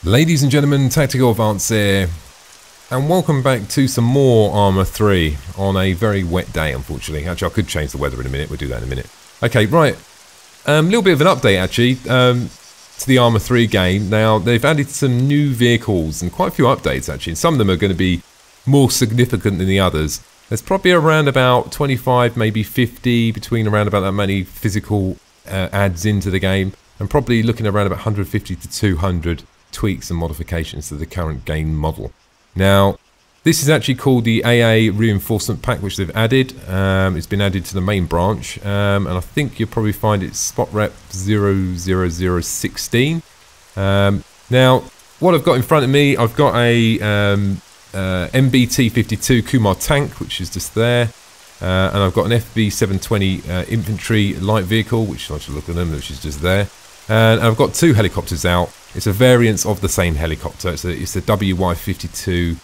Ladies and gentlemen, Tactical Advance here, and welcome back to some more Arma 3 on a very wet day, unfortunately. Actually, I could change the weather in a minute, we'll do that in a minute. Okay, right, a little bit of an update actually to the Arma 3 game. Now, they've added some new vehicles and quite a few updates actually, and some of them are going to be more significant than the others. There's probably around about 25, maybe 50, between around about that many physical adds into the game, and probably looking around about 150 to 200 tweaks and modifications to the current game model. Now, this is actually called the AAF Reinforcement Pack, which they've added. It's been added to the main branch, and I think you'll probably find it's spot rep 00016. Now, what I've got in front of me, I've got a MBT-52 Kuma tank, which is just there, and I've got an FB-720 infantry light vehicle, which I should look at them, which is just there. And I've got two helicopters out. It's a variant of the same helicopter. It's a WY-55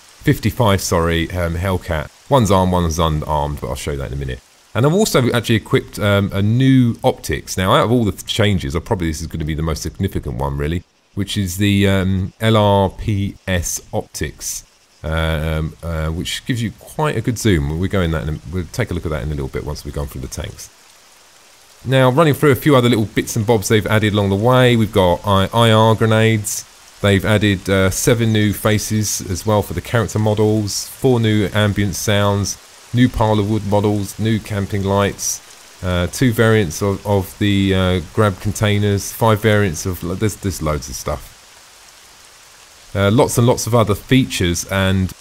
Hellcat. One's armed, one's unarmed, but I'll show you that in a minute. And I've also actually equipped a new optics. Now, out of all the changes, this is going to be the most significant one, really, which is the LRPS optics, which gives you quite a good zoom. We'll take a look at that in a little bit once we've gone through the tanks. Now, running through a few other little bits and bobs they've added along the way, we've got IR grenades. They've added 7 new faces as well for the character models, 4 new ambient sounds, new pile of wood models, new camping lights, 2 variants of the grab containers, 5 variants of... There's loads of stuff. Lots and lots of other features and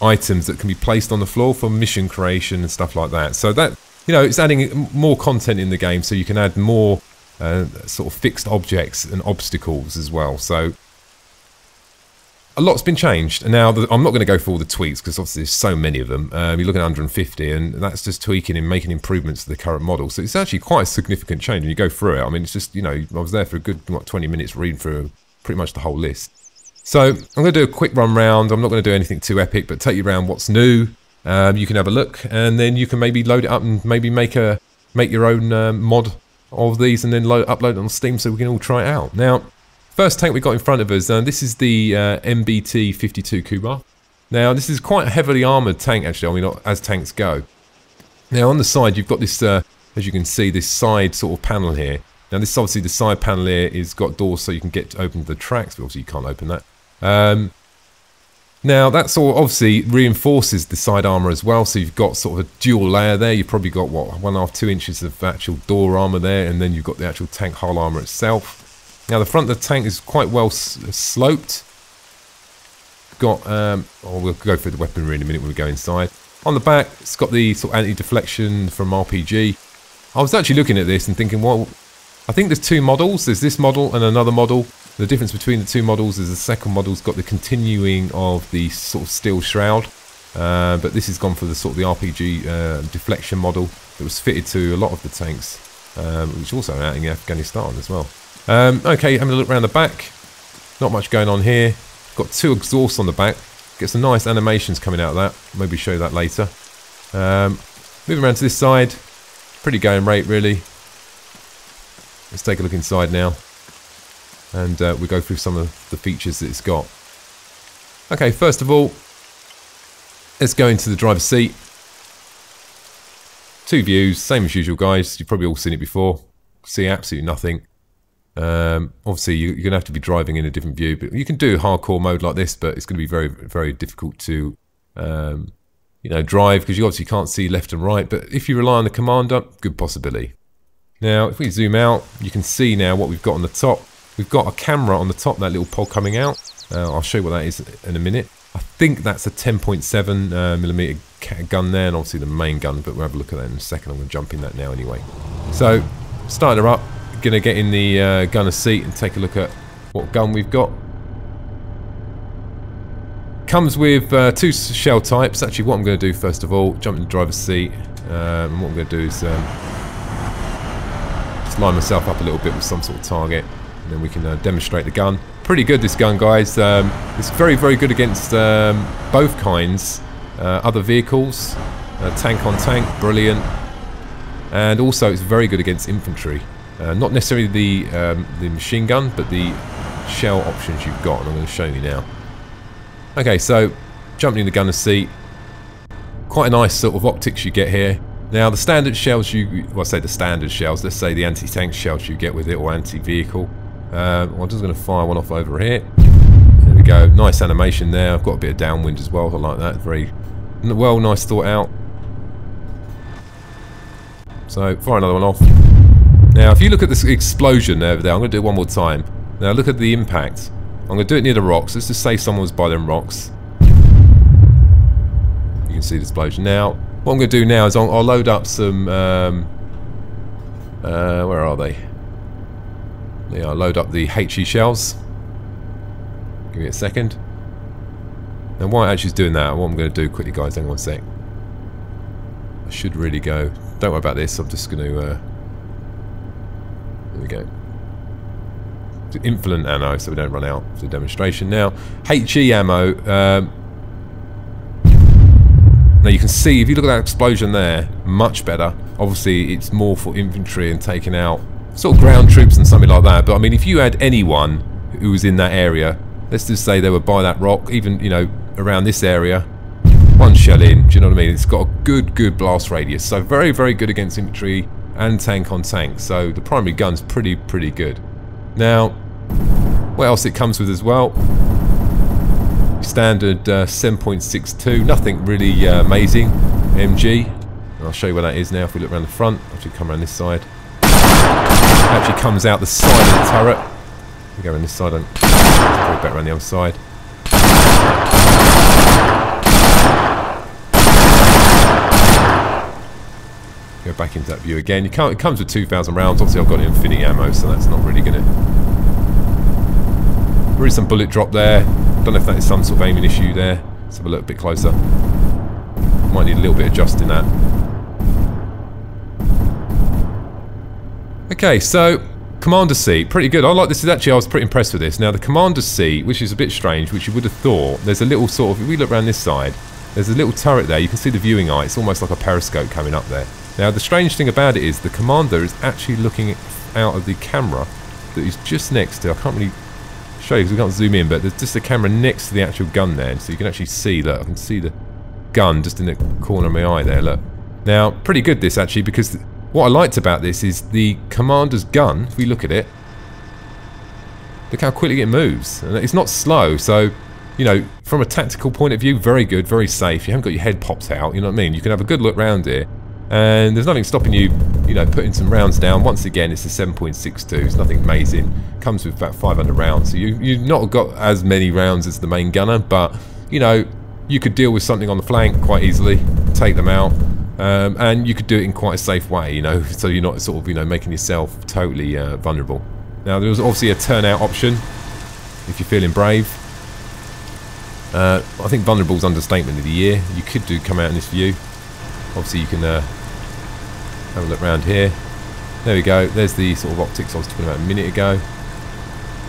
items that can be placed on the floor for mission creation and stuff like that. So that... You know, it's adding more content in the game, so you can add more sort of fixed objects and obstacles as well. So a lot's been changed. And now, I'm not going to go for all the tweaks, because obviously there's so many of them. You're looking at 150, and that's just tweaking and making improvements to the current model. So it's actually quite a significant change when you go through it. I mean, it's just, you know, I was there for a good, 20 minutes reading through pretty much the whole list. So I'm going to do a quick run round. I'm not going to do anything too epic, but take you around what's new. You can have a look, and then you can maybe load it up and maybe make your own mod of these, and then upload it on Steam so we can all try it out. Now, first tank we got in front of us, this is the MBT-52 Kuma. Now, this is quite a heavily armoured tank actually, I mean, as tanks go. Now, on the side you've got this, as you can see, this side sort of panel here. Now, this obviously, the side panel here is got doors so you can get open to the tracks, but obviously you can't open that. Now, that sort of obviously reinforces the side armour as well, so you've got sort of a dual layer there. You've probably got, what, 1.5 to 2 inches of actual door armour there, and then you've got the actual tank hull armour itself. Now, the front of the tank is quite well sloped. Got, we'll go through the weaponry in a minute when we go inside. On the back, it's got the sort of anti-deflection from RPG. I was actually looking at this and thinking, well, I think there's 2 models. There's this model and another model. The difference between the 2 models is the second model's got the continuing of the sort of steel shroud, but this has gone for the sort of the RPG deflection model that was fitted to a lot of the tanks, which also out in Afghanistan as well. Okay, having a look around the back, not much going on here. Got 2 exhausts on the back, get some nice animations coming out of that, maybe show you that later. Moving around to this side, pretty going rate really. Let's take a look inside now, and we'll go through some of the features that it's got. Okay, first of all, let's go into the driver's seat. 2 views, same as usual, guys. You've probably all seen it before. See absolutely nothing. Obviously, you're going to have to be driving in a different view, but you can do hardcore mode like this, but it's going to be very, very difficult to, you know, drive, because you obviously can't see left and right. But if you rely on the commander, good possibility. Now, if we zoom out, you can see now what we've got on the top. We've got a camera on the top, that little pod coming out. I'll show you what that is in a minute. I think that's a 10.7mm gun there, and obviously the main gun, but we'll have a look at that in a second. I'm going to jump in that now anyway. So, starting her up, going to get in the gunner seat and take a look at what gun we've got. Comes with 2 shell types. Actually, what I'm going to do first of all, jump in the driver's seat, and what I'm going to do is just line myself up a little bit with some sort of target. And then we can demonstrate the gun. Pretty good, this gun, guys. It's very, very good against both kinds. Other vehicles, tank on tank, brilliant. And also, it's very good against infantry. Not necessarily the machine gun, but the shell options you've got, and I'm going to show you now. Okay, so jumping in the gunner seat, quite a nice sort of optics you get here. Now the standard shells well I say the standard shells, let's say the anti-tank shells you get with it, or anti-vehicle. I'm just going to fire one off over here. There we go, nice animation there. I've got a bit of downwind as well, I like that, very well, nice thought out. So fire another one off. Now if you look at this explosion over there, I'm going to do it one more time. Now look at the impact. I'm going to do it near the rocks. Let's just say someone was by them rocks. You can see the explosion. Now, what I'm going to do now is I'll load up some... where are they? Yeah, I'll load up the HE shells. Give me a second. Now while actually doing that, what I'm going to do quickly, guys, hang on a sec. I should really go... Don't worry about this, I'm just going to... there we go. Infinite ammo, so we don't run out for the demonstration. Now, HE ammo. Now you can see, if you look at that explosion there, much better. Obviously, it's more for infantry and taking out sort of ground troops and something like that. But I mean, if you had anyone who was in that area, let's just say they were by that rock, even, you know, around this area, one shell in. Do you know what I mean? It's got a good blast radius, so very good against infantry and tank on tank. So the primary gun's pretty good. Now, what else it comes with as well? Standard 7.62, nothing really amazing. MG, and I'll show you where that is now. If we look around the front, actually come around this side. It actually comes out the side of the turret. We go around this side and go back around the other side. Go back into that view again. It comes with 2,000 rounds. Obviously, I've got infinity ammo, so that's not really going to. There is some bullet drop there. Don't know if that is some sort of aiming issue there. Let's have a look a bit closer. Might need a little bit of adjusting that. Okay, so commander seat, pretty good. I like this. Actually, I was pretty impressed with this. Now the commander seat, which is a bit strange, which you would have thought, there's a little sort of, if we look around this side, there's a little turret there. You can see the viewing eye. It's almost like a periscope coming up there. Now the strange thing about it is the commander is actually looking out of the camera that is just next to, I can't really show you because we can't zoom in, but there's just a camera next to the actual gun there, so you can actually see that. I can see the gun just in the corner of my eye there, look. Now, pretty good this actually, because what I liked about this is the commander's gun, if we look at it, look how quickly it moves. And it's not slow, so, you know, from a tactical point of view, very good, very safe. You haven't got your head popped out, you know what I mean? You can have a good look round here. And there's nothing stopping you, you know, putting some rounds down. Once again, it's a 7.62. It's nothing amazing. Comes with about 500 rounds. So you've not got as many rounds as the main gunner, but, you know, you could deal with something on the flank quite easily, take them out, and you could do it in quite a safe way, you know, so you're not sort of, you know, making yourself totally vulnerable. Now, there was obviously a turnout option, if you're feeling brave. I think vulnerable is understatement of the year. You could come out in this view. Obviously you can have a look around here. There we go, there's the sort of optics I was talking about a minute ago. You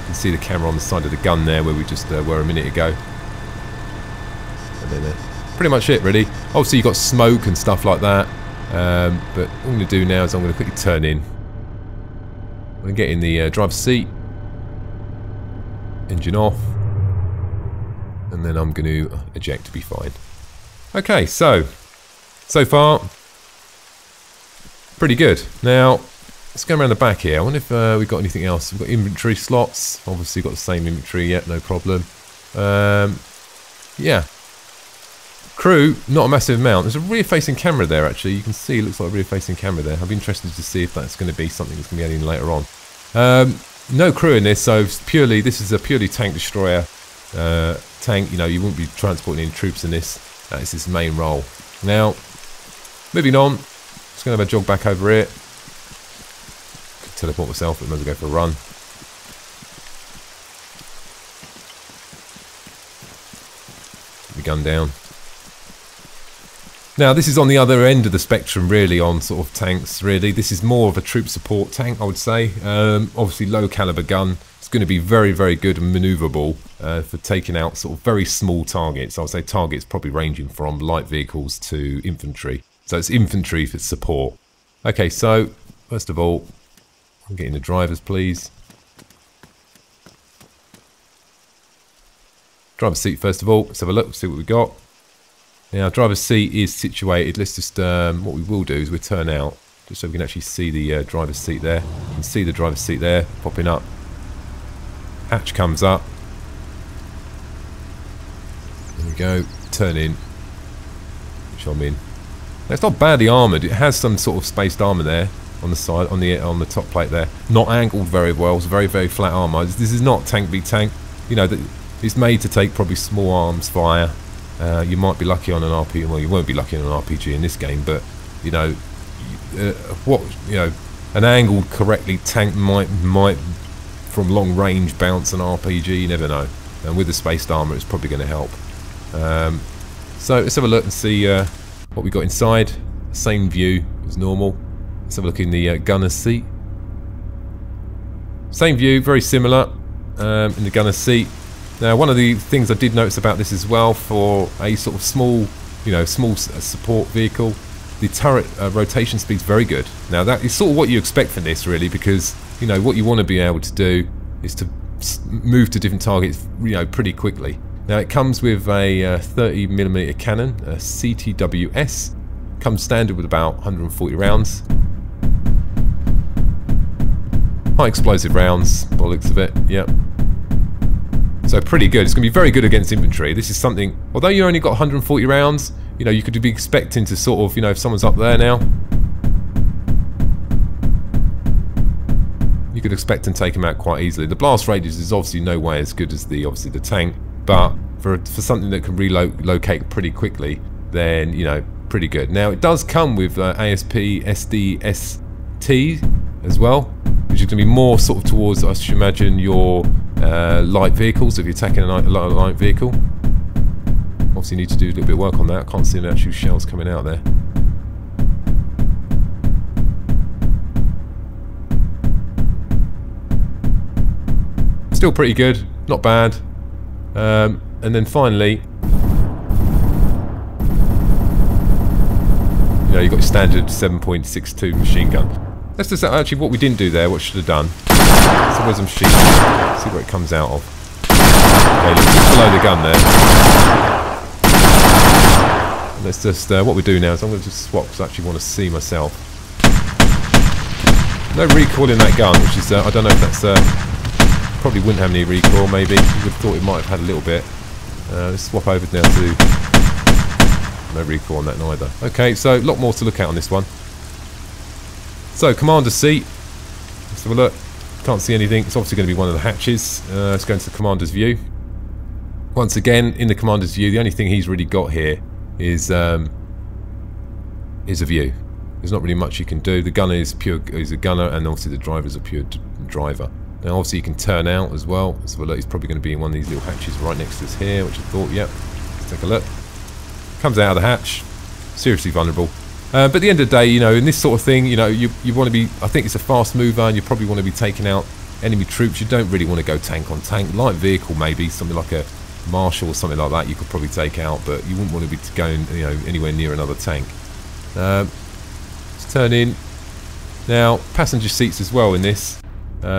can see the camera on the side of the gun there where we just were a minute ago. And then pretty much it really. Obviously you've got smoke and stuff like that. But what I'm going to do now is I'm going to quickly turn in. I'm going to get in the driver's seat. Engine off. And then I'm going to eject to be fine. Okay, so far, pretty good. Now, let's go around the back here. I wonder if we've got anything else. We've got inventory slots. Obviously got the same inventory yet, no problem. Yeah. Crew, not a massive amount. There's a rear-facing camera there, actually. You can see it looks like a rear-facing camera there. I'll be interested to see if that's going to be something that's going to be added in later on. No crew in this, so purely, this is a purely tank destroyer tank. You know, you wouldn't be transporting any troops in this. That is its main role. Now, moving on, just going to have a jog back over here. Could teleport myself, but I might as well go for a run. Put the gun down. Now, this is on the other end of the spectrum, really, on sort of tanks, really. This is more of a troop support tank, I would say. Obviously, low caliber gun. It's going to be very good and manoeuvrable for taking out sort of very small targets. I would say targets probably ranging from light vehicles to infantry. So it's infantry for support. Okay, so first of all, I'm getting the drivers, please. Driver's seat first of all. Let's have a look, see what we got. Now, driver's seat is situated. Let's just, what we will do is we'll turn out, just so we can actually see the driver's seat there. You can see the driver's seat there, popping up. Hatch comes up. There we go, turn in, which I'm in. Now, it's not badly armoured. It has some sort of spaced armour there on the side, on the top plate there. Not angled very well. It's very, very flat armour. This is not tank v tank. You know, it's made to take probably small arms fire. You might be lucky on an RPG. Well, you won't be lucky on an RPG in this game, but you know, an angled correctly tank might from long range bounce an RPG. You never know. And with the spaced armour, it's probably going to help. So let's have a look and see what we got inside. Same view as normal. Let's have a look in the gunner's seat. Same view, very similar in the gunner's seat. Now, one of the things I did notice about this as well, for a sort of small, small support vehicle, the turret rotation speed's very good. Now, that is sort of what you expect from this, really, because what you want to be able to do is to move to different targets, pretty quickly. Now, it comes with a 30mm cannon, a CTWS. Comes standard with about 140 rounds. High explosive rounds, by the looks of it. Yep. So pretty good. It's going to be very good against infantry. This is something, although you only got 140 rounds, you could be expecting to sort of, if someone's up there now, you could expect to take them out quite easily. The blast radius is obviously no way as good as the tank, but for something that can relocate pretty quickly, then pretty good. Now, it does come with ASP SDST as well, which is going to be more sort of towards, I should imagine, your light vehicles, if you're attacking a light vehicle. Obviously, you need to do a little bit of work on that. I can't see any actual shells coming out there. Still pretty good, not bad. And then finally, you've got your standard 7.62 machine gun. Let's just actually what we didn't do there, what should have done. So where's the machine gun? See where it comes out of. Okay, look, just below the gun there. Let's just, what we do now is I'm going to just swap because I actually want to see myself. No recoil in that gun, which is, I don't know if that's, probably wouldn't have any recoil, maybe. You would have thought it might have had a little bit. Let's swap over now to... No recoil on that neither. Okay, so a lot more to look at on this one. So, commander's seat. Let's have a look. Can't see anything. It's obviously going to be one of the hatches. Let's go into the commander's view. Once again, in the commander's view, the only thing he's really got here is a view. There's not really much you can do. The gunner is a gunner, and obviously the driver is a pure driver. Now, obviously, you can turn out as well. Let's have a look. He's probably going to be in one of these little hatches right next to us here, which I thought, yep. Let's take a look. Comes out of the hatch. Seriously vulnerable. But at the end of the day, in this sort of thing, you want to be, I think it's a fast mover, and you probably want to be taking out enemy troops. You don't really want to go tank on tank. Light vehicle, maybe, something like a Marshal or something like that, you could probably take out, but you wouldn't want to be going, anywhere near another tank. Let's turn in. Now, passenger seats as well in this.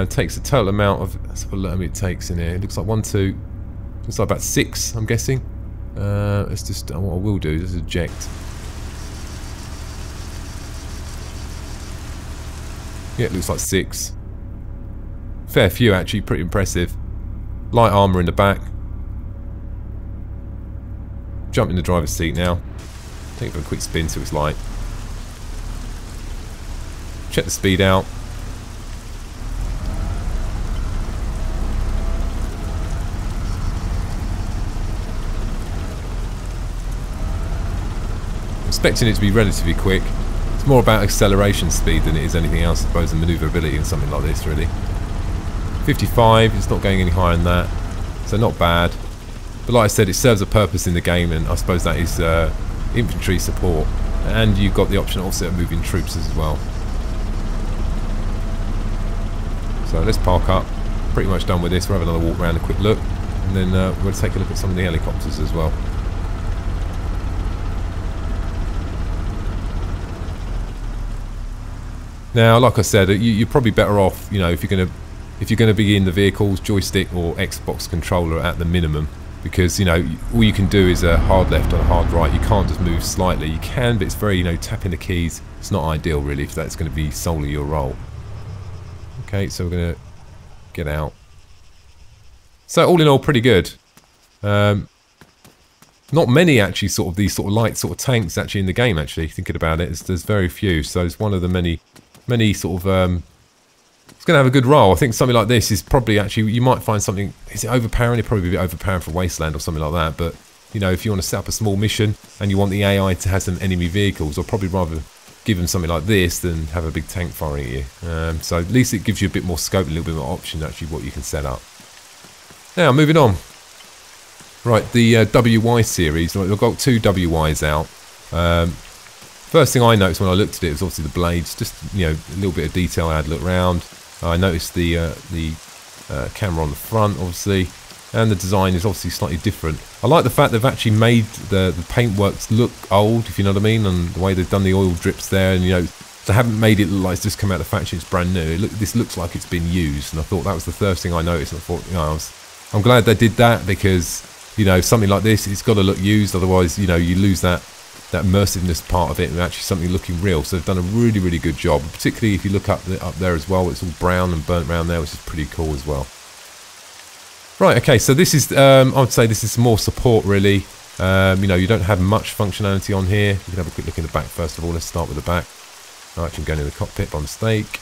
Takes a total amount of, let's have a look how many it takes in here. It looks like 1, 2, looks like about 6, I'm guessing. Let's just, what I will do is just eject. Yeah, it looks like 6. Fair few actually, pretty impressive. Light armour in the back. Jump in the driver's seat now. Take it for a quick spin so it's light. Check the speed out. I'm expecting it to be relatively quick. It's more about acceleration speed than it is anything else, I suppose, and manoeuvrability and something like this, really. 55, it's not going any higher than that, so not bad. But like I said, it serves a purpose in the game, and I suppose that is infantry support. And you've got the option also of moving troops as well. So let's park up. Pretty much done with this. We'll have another walk around, a quick look, and then we'll take a look at some of the helicopters as well. Now, like I said, you're probably better off, if you're going to be in the vehicles, joystick or Xbox controller at the minimum, because, you know, all you can do is a hard left and a hard right. You can't just move slightly. You can, but it's very, you know, tapping the keys. It's not ideal, really, if that's going to be solely your role. Okay, so we're going to get out. So all in all, pretty good. Not many, actually, sort of these sort of light sort of tanks actually in the game, actually, thinking about it. There's very few, so it's one of the many sort of... it's going to have a good role. I think something like this is probably actually, you might find something, is it overpowering? It'd probably be a bit overpowering for Wasteland or something like that, but, you know, if you want to set up a small mission and you want the AI to have some enemy vehicles, I'll probably rather give them something like this than have a big tank firing at you. So at least it gives you a bit more scope, a little bit more option, actually, what you can set up. Now, moving on. Right, the WY series, I've got 2 WYs out. First thing I noticed when I looked at it was obviously the blades, just, you know, a little bit of detail I had to look around. I noticed the camera on the front, obviously, and the design is obviously slightly different. I like the fact they've actually made the paintworks look old, if you know what I mean, and the way they've done the oil drips there, and, you know, they haven't made it look like it's just come out of the factory, it's brand new. This looks like it's been used, and I thought that was the first thing I noticed, and I thought, you know, I'm glad they did that, because, you know, something like this, it's got to look used, otherwise, you know, you lose that immersiveness part of it and actually something looking real. So they've done a really, really good job, particularly if you look up there as well. It's all brown and burnt around there, which is pretty cool as well. Right, okay, so this is, I would say this is more support, really. You know, you don't have much functionality on here. You can have a quick look in the back first of all. Let's start with the back. Oh, actually, I'm going in the cockpit by mistake.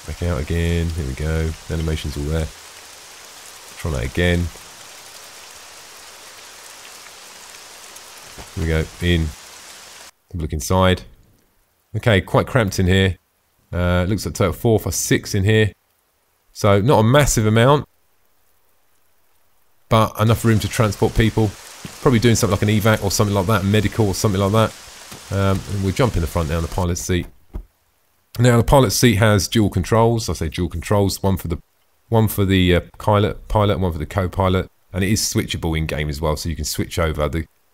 Back out again. Here we go. The animation's all there. Try that again. Here we go, in. Have a look inside. Okay, quite cramped in here. Looks like total 4 or 6 in here. So not a massive amount, but enough room to transport people. Probably doing something like an evac or something like that, medical or something like that. And we'll jump in the front now in the pilot's seat. Now the pilot's seat has dual controls. I say dual controls, one for the pilot and one for the co-pilot, and it is switchable in game as well, so you can switch over.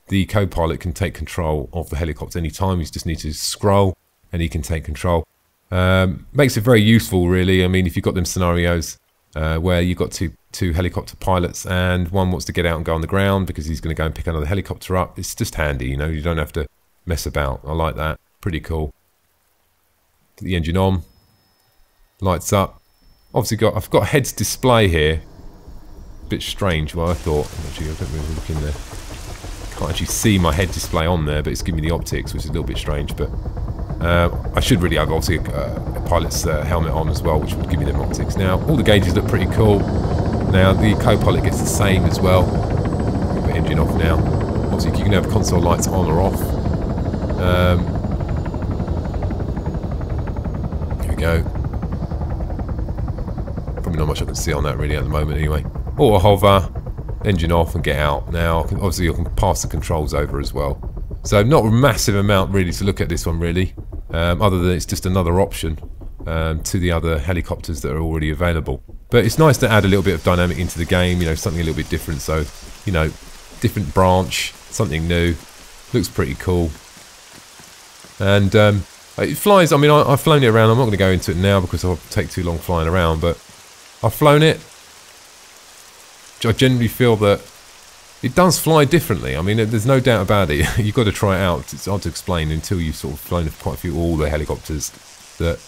The co-pilot can take control of the helicopter anytime. You just need to scroll and he can take control. Makes it very useful, really. I mean, if you've got them scenarios where you've got two helicopter pilots and one wants to get out and go on the ground because he's going to go and pick another helicopter up, it's just handy, you know, you don't have to mess about. I like that. Pretty cool. Get the engine on. Lights up. Obviously I've got a heads display here. A bit strange, well I thought. Actually, I don't really look in there. Can't actually see my head display on there, but it's giving me the optics, which is a little bit strange, but I should really have obviously a pilot's helmet on as well, which would give me them optics. Now all the gauges look pretty cool. Now the co-pilot gets the same as well. Put the engine off now. Obviously you can have console lights on or off. Here we go. Probably not much I can see on that really at the moment anyway. Auto hover. Engine off and get out. Now obviously you can pass the controls over as well, so not a massive amount really to look at this one really, other than it's just another option to the other helicopters that are already available. But it's nice to add a little bit of dynamic into the game, you know, something a little bit different. So, you know, different branch, something new. Looks pretty cool. And it flies. I mean, I've flown it around. I'm not going to go into it now because I'll take too long flying around, but I've flown it. I generally feel that it does fly differently. I mean, there's no doubt about it. You've got to try it out. It's hard to explain until you've sort of flown quite a few, all the helicopters. That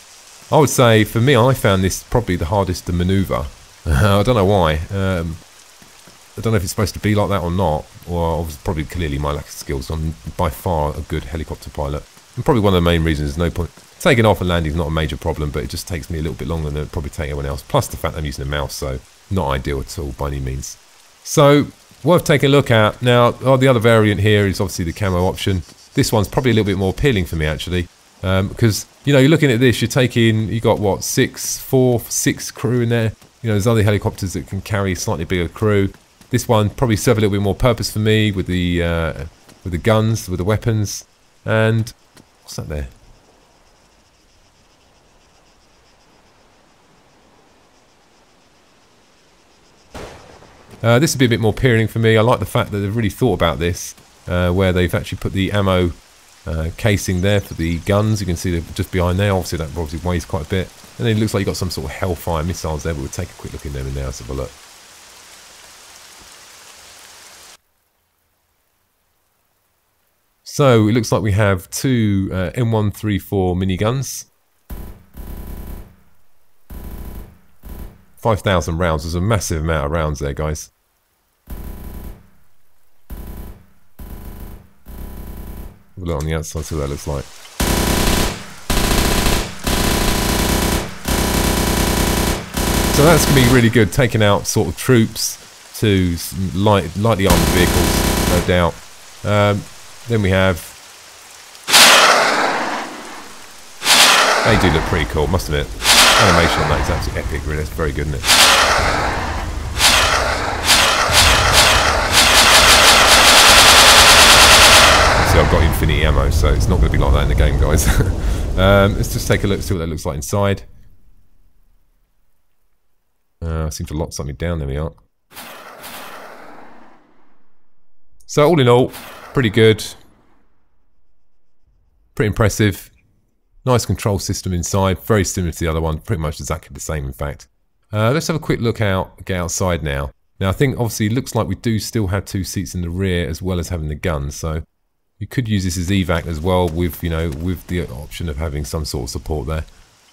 I would say, for me, I found this probably the hardest to manoeuvre. I don't know why. I don't know if it's supposed to be like that or not, or probably clearly my lack of skills. I'm by far a good helicopter pilot. And probably one of the main reasons, there's no point. Taking off and landing is not a major problem, but it just takes me a little bit longer than it probably take anyone else. Plus the fact I'm using a mouse, so not ideal at all by any means. So worth taking a look at. Now the other variant here is obviously the camo option. This one's probably a little bit more appealing for me actually, because you know, you're looking at this, you got what, 6 crew in there. You know, there's other helicopters that can carry slightly bigger crew. This one probably serve a little bit more purpose for me with the guns, with the weapons. And what's that there? This would be a bit more appealing for me. I like the fact that they've really thought about this, where they've actually put the ammo casing there for the guns. You can see they're just behind there. Obviously that obviously weighs quite a bit. And then it looks like you've got some sort of Hellfire missiles there, but we'll take a quick look in there now. Let's have a look. So it looks like we have two M134 miniguns. 5,000 rounds. There's a massive amount of rounds there, guys. Have a look on the outside, see what that looks like. So that's going to be really good, taking out sort of troops to lightly armed vehicles, no doubt. Then we have... They do look pretty cool, must admit. Animation on that is absolutely epic, really. It's very good, isn't it? See, I've got infinity ammo, so it's not going to be like that in the game, guys. Let's just take a look, see what that looks like inside. I seem to lock something down. There we are. So all in all, pretty good. Pretty impressive. Nice control system inside. Very similar to the other one. Pretty much exactly the same, in fact. Let's have a quick look get outside now. Now, I think obviously it looks like we do still have 2 seats in the rear as well as having the guns. So you could use this as evac as well with, you know, with the option of having some sort of support there.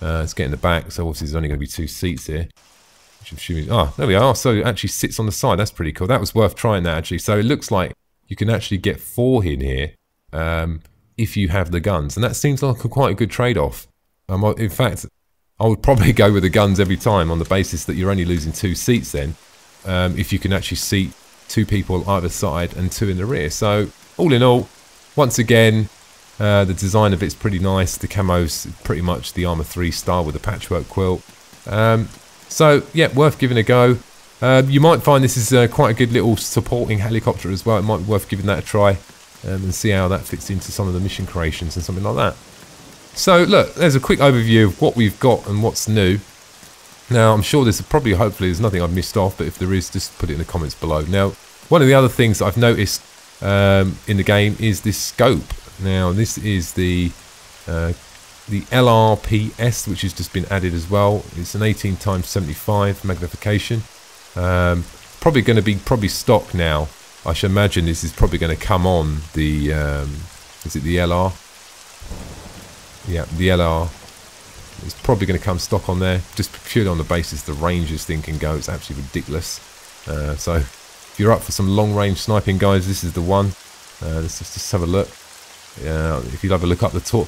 Let's get in the back. So obviously there's only going to be 2 seats here. Oh, there we are. So it actually sits on the side. That's pretty cool. That was worth trying that, actually. So it looks like you can actually get 4 in here if you have the guns. And that seems like quite a good trade-off. In fact, I would probably go with the guns every time on the basis that you're only losing 2 seats then. If you can actually seat 2 people either side and 2 in the rear. So all in all, once again, the design of it's pretty nice. The camo's pretty much the Arma 3 style with the patchwork quilt. So, yeah, worth giving a go. You might find this is quite a good little supporting helicopter as well. It might be worth giving that a try and see how that fits into some of the mission creations and something like that. So, look, there's a quick overview of what we've got and what's new. Now, I'm sure there's probably, hopefully, there's nothing I've missed off, but if there is, just put it in the comments below. Now, one of the other things that I've noticed in the game is this scope. Now, this is the LRPS, which has just been added as well. It's an 18x75 magnification. Probably going to be stock now. I should imagine this is probably going to come on the is it the LR? Yeah, the LR. It's probably going to come stock on there, just purely on the basis the range this thing can go. It's absolutely ridiculous. So if you're up for some long range sniping, guys, this is the one. Let's just have a look. If you have a look up the top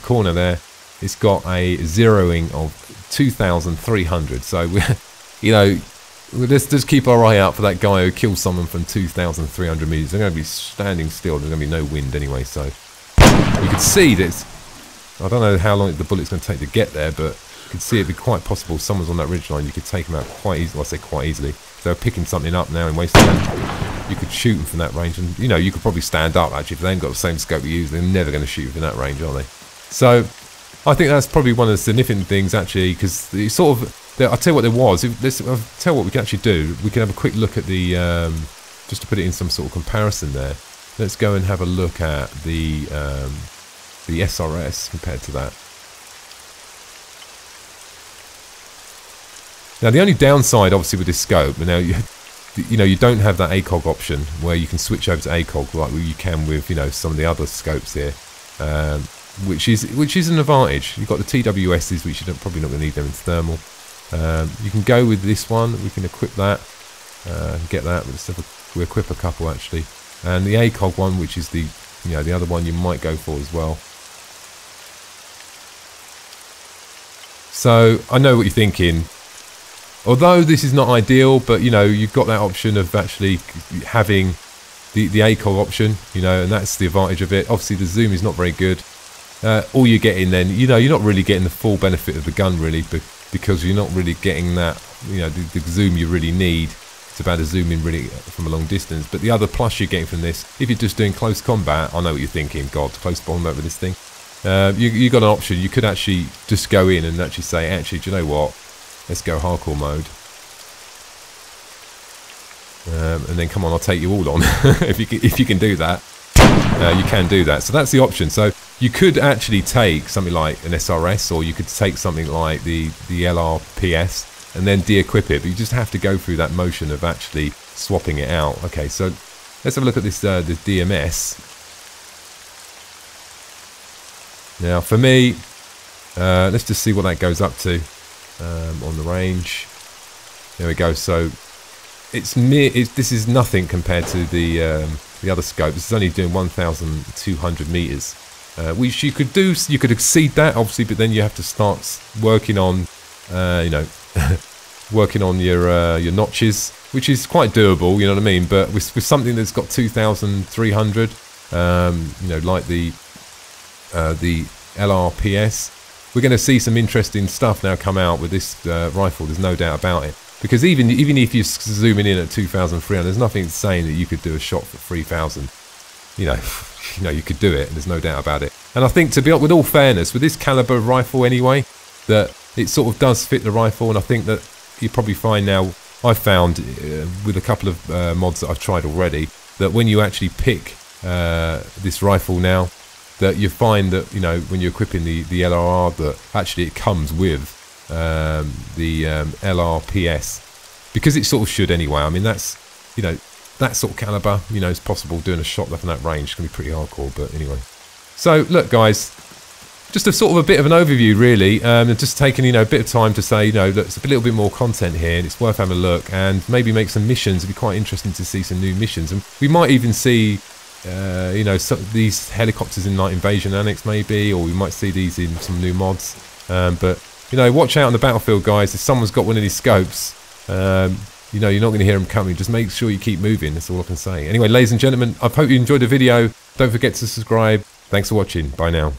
corner there, it's got a zeroing of 2,300. So you know, let's just keep our eye out for that guy who kills someone from 2,300 meters. They're going to be standing still. There's going to be no wind anyway. So you can see this. I don't know how long the bullet's going to take to get there, but you can see it'd be quite possible. Someone's on that ridgeline. You could take them out quite easily. Well, I say quite easily. If they're picking something up now in wasteland, you could shoot them from that range, and you know you could probably stand up. Actually, if they ain't got the same scope you use, they're never going to shoot from that range, are they? So I think that's probably one of the significant things, actually, because the sort of I'll tell you what there was. I'll tell you what we can actually do. We can have a quick look at the just to put it in some sort of comparison there. Let's go and have a look at the SRS compared to that. Now the only downside, obviously, with this scope, now you don't have that ACOG option where you can switch over to ACOG like you can with some of the other scopes here, which is an advantage. You've got the TWSs, which you're probably not going to need them in thermal. You can go with this one. We can equip that, get that. We'll equip a couple actually, and the ACOG one, which is the the other one you might go for as well. So I know what you're thinking. Although this is not ideal, but you've got that option of actually having the ACOG option, and that's the advantage of it. Obviously the zoom is not very good. All you're getting then, you're not really getting the full benefit of the gun really, because you're not really getting that, the zoom you really need to be able to zoom in really from a long distance. But the other plus you're getting from this, if you're just doing close combat, I know what you're thinking, God, close combat with this thing. You got an option. You could actually just go in and actually say, actually, do you know what? Let's go hardcore mode. And then come on, I'll take you all on if you can do that. you can do that. So that's the option. So you could actually take something like an SRS, or you could take something like the LRPS and then de-equip it, but you just have to go through that motion of actually swapping it out. Okay, so let's have a look at this DMS. Now for me, let's just see what that goes up to on the range. There we go. So this is nothing compared to the other scope. This is only doing 1,200 meters, which you could do. You could exceed that, obviously, but then you have to start working on, working on your notches, which is quite doable. You know what I mean? But with something that's got 2,300, like the LRPS, we're going to see some interesting stuff now come out with this rifle. There's no doubt about it. Because even if you're zooming in at 2,300, there's nothing saying that you could do a shot for 3,000. You could do it. There's no doubt about it. And I think, to be with all fairness, with this caliber of rifle anyway, that it sort of does fit the rifle. And I think that you probably find now, I've found with a couple of mods that I've tried already, that when you actually pick this rifle now, that you find that when you're equipping the LRR, that actually it comes with the LRPS, because it sort of should anyway. I mean, that's that sort of caliber, it's possible doing a shot from that range. It's gonna be pretty hardcore, but anyway. So look, guys, just a sort of a bit of an overview, really, and just taking a bit of time to say there's a little bit more content here, and it's worth having a look, and maybe make some missions. It'd be quite interesting to see some new missions, and we might even see these helicopters in Night Invasion Annex maybe, or we might see these in some new mods. But watch out on the battlefield, guys. If someone's got one of these scopes, you're not going to hear them coming. Just make sure you keep moving. That's all I can say. Anyway, ladies and gentlemen, I hope you enjoyed the video. Don't forget to subscribe. Thanks for watching. Bye now.